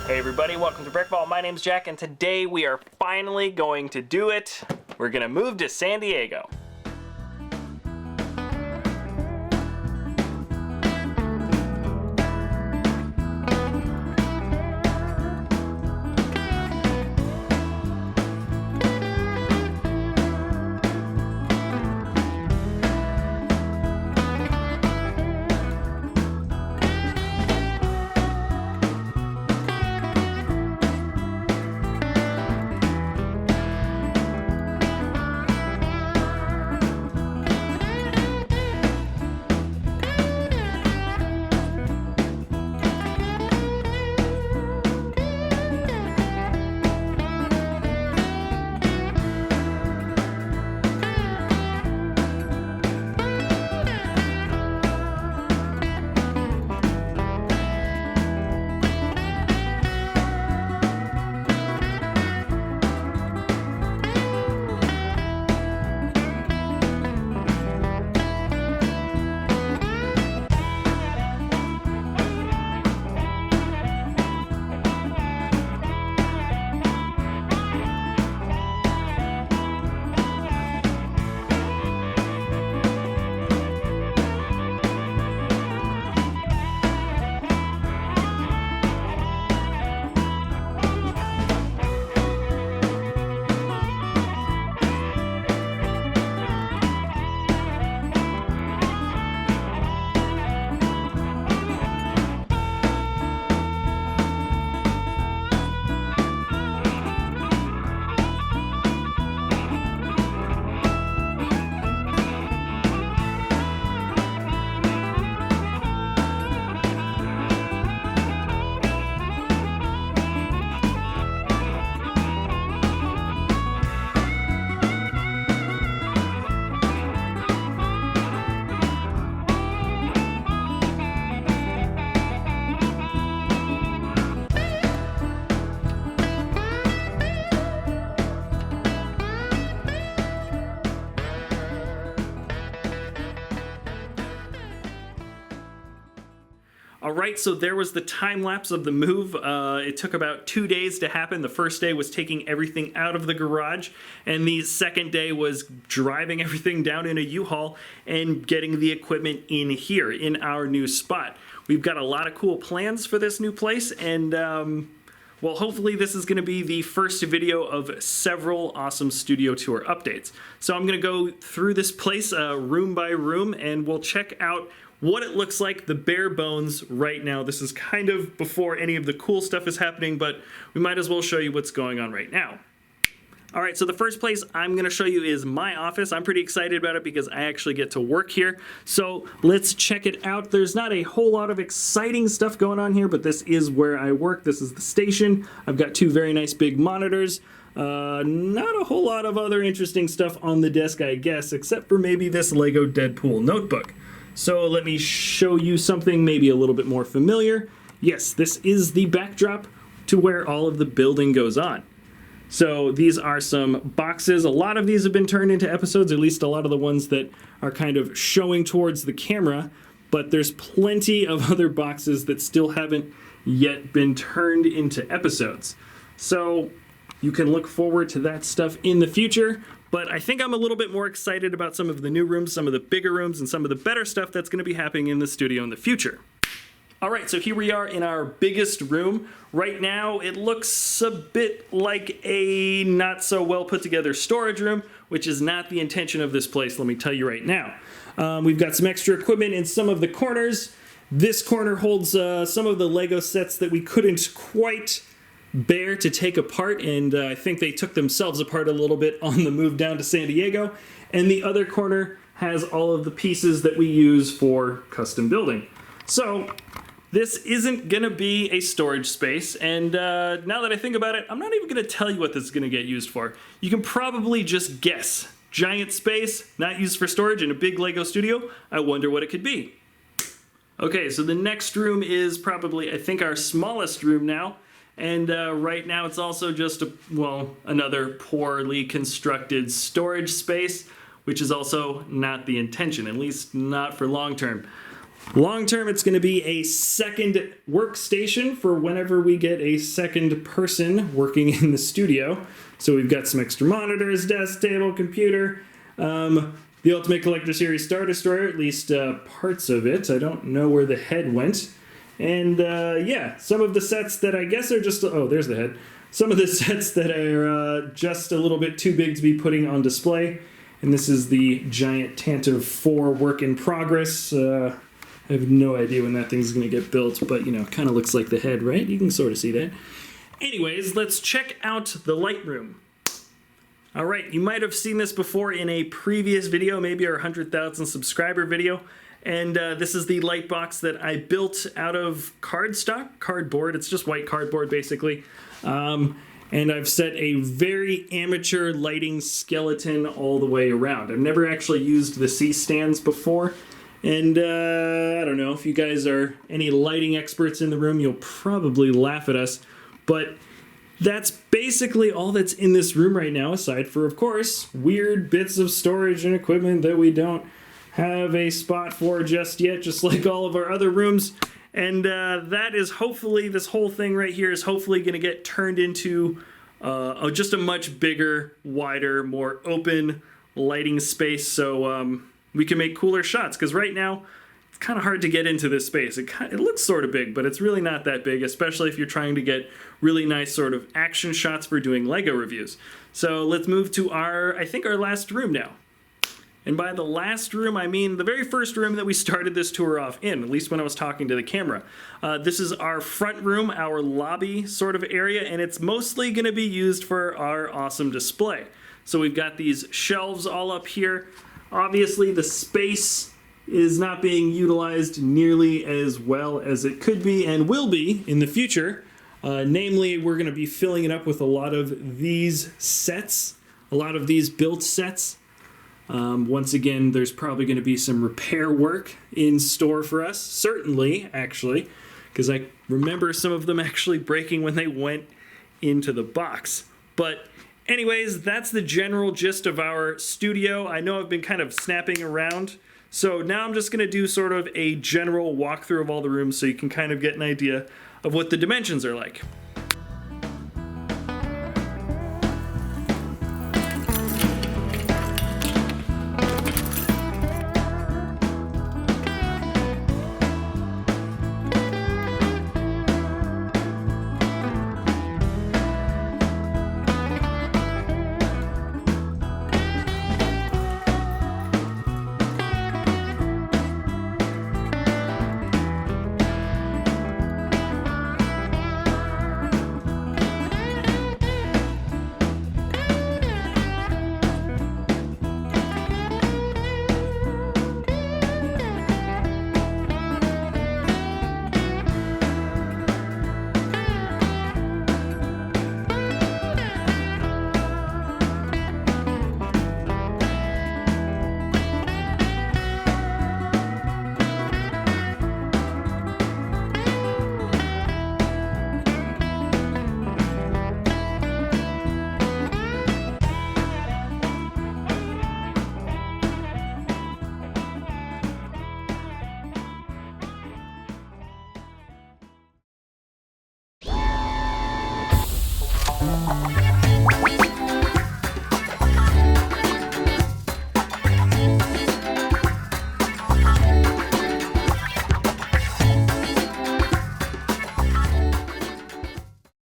Hey everybody, welcome to BrickVault. My name's Jack, and today we are finally going to do it. We're gonna move to San Diego. Alright, so there was the time lapse of the move. It took about 2 days to happen. The first day was taking everything out of the garage, and the second day was driving everything down in a U-Haul and getting the equipment in here, in our new spot. We've got a lot of cool plans for this new place, and well, hopefully this is going to be the first video of several awesome studio tour updates. So I'm going to go through this place room by room, and we'll check out what it looks like, the bare bones right now. This is kind of before any of the cool stuff is happening, but we might as well show you what's going on right now. Alright, so the first place I'm going to show you is my office. I'm pretty excited about it because I actually get to work here. So let's check it out. There's not a whole lot of exciting stuff going on here, but this is where I work. This is the station. I've got two very nice big monitors. Not a whole lot of other interesting stuff on the desk, I guess, except for maybe this Lego Deadpool notebook. So let me show you something maybe a little bit more familiar. Yes, this is the backdrop to where all of the building goes on. So these are some boxes. A lot of these have been turned into episodes, at least a lot of the ones that are kind of showing towards the camera, but there's plenty of other boxes that still haven't yet been turned into episodes. So you can look forward to that stuff in the future. But I think I'm a little bit more excited about some of the new rooms, some of the bigger rooms, and some of the better stuff that's going to be happening in the studio in the future. Alright, so here we are in our biggest room. Right now, it looks a bit like a not so well put together storage room, which is not the intention of this place, let me tell you right now. We've got some extra equipment in some of the corners. This corner holds some of the Lego sets that we couldn't quite bear to take apart, and I think they took themselves apart a little bit on the move down to San Diego. And the other corner has all of the pieces that we use for custom building. So this isn't gonna be a storage space, and now that I think about it, I'm not even gonna tell you what this is gonna get used for. You can probably just guess. Giant space, not used for storage in a big Lego studio. I wonder what it could be. Okay, so the next room is probably, I think, our smallest room now. And right now it's also just, another poorly constructed storage space, which is also not the intention, at least not for long term. Long term, it's going to be a second workstation for whenever we get a second person working in the studio. So we've got some extra monitors, desk, table, computer. The Ultimate Collector Series Star Destroyer, at least parts of it. I don't know where the head went. And yeah, some of the sets that I guess are just... Oh, there's the head. Some of the sets that are just a little bit too big to be putting on display. And this is the giant Tantive 4 work in progress. I have no idea when that thing's going to get built, but, you know, kind of looks like the head, right? You can sort of see that. Anyways, let's check out the Lightroom. All right, you might have seen this before in a previous video, maybe our 100,000 subscriber video. And this is the light box that I built out of cardboard. It's just white cardboard, basically. And I've set a very amateur lighting skeleton all the way around. I've never actually used the C-stands before. And I don't know, if you guys are any lighting experts in the room, you'll probably laugh at us. But that's basically all that's in this room right now, aside for, of course, weird bits of storage and equipment that we don't have a spot for just yet, just like all of our other rooms. And that is hopefully, this whole thing right here is hopefully going to get turned into just a much bigger, wider, more open lighting space, so we can make cooler shots. Because right now, it's kind of hard to get into this space. It looks sort of big, but it's really not that big, especially if you're trying to get really nice sort of action shots for doing LEGO reviews. So let's move to I think our last room now. And by the last room, I mean the very first room that we started this tour off in, at least when I was talking to the camera. This is our front room, our lobby sort of area, and it's mostly going to be used for our awesome display. So we've got these shelves all up here. Obviously, the space is not being utilized nearly as well as it could be and will be in the future. Namely, we're going to be filling it up with a lot of these sets, a lot of these built sets. Once again, there's probably going to be some repair work in store for us. Certainly, actually, because I remember some of them actually breaking when they went into the box. But anyways, that's the general gist of our studio. I know I've been kind of snapping around, so now I'm just going to do sort of a general walkthrough of all the rooms so you can kind of get an idea of what the dimensions are like.